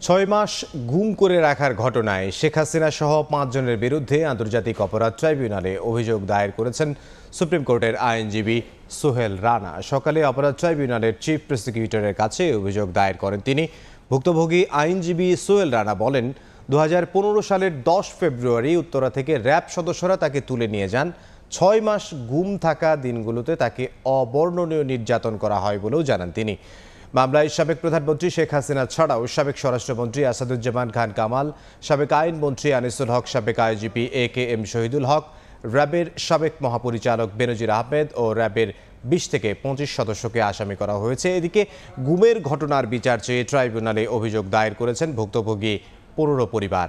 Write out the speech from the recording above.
৬ মাস গুম করে রাখার ঘটনায় শেখ হাসিনা সহ ৫ জনের বিরুদ্ধে আন্তর্জাতিক অপরাধ ট্রাইব্যুনালে অভিযোগ দায়ের করেছেন সুপ্রিম কোর্টের আইনজীবী সোহেল রানা। সকালে অপরাধ ট্রাইব্যুনালের চিফ প্রসিকিউটরের কাছে অভিযোগ দায়ের করেন তিনি। ভুক্তভোগী আইনজীবী সোহেল রানা বলেন, ২০১৫ সালের ১০ ফেব্রুয়ারি উত্তরা থেকে র্যাব সদস্যরা তাকে তুলে নিয়ে যান। ৬ মাস গুম থাকা দিনগুলোতে তাকে অবর্ণনীয় নির্যাতন করা হয় বলেও জানান তিনি। মামলায় সাবেক প্রধানমন্ত্রী শেখ হাসিনা ছাড়াও সাবেক স্বরাষ্ট্রমন্ত্রী আসাদুজ্জামান খান কামাল, সাবেক আইনমন্ত্রী আনিসুল হক, সাবেক আইজিপি AKM শহীদুল হক, র্যাবের সাবেক মহাপরিচালক বেনজির আহমেদ ও র্যাবের ২০ থেকে ২৫ সদস্যকে আসামি করা হয়েছে। এদিকে গুমের ঘটনার বিচার চেয়ে ট্রাইব্যুনালে অভিযোগ দায়ের করেছেন ভুক্তভোগী ১৫ পরিবার।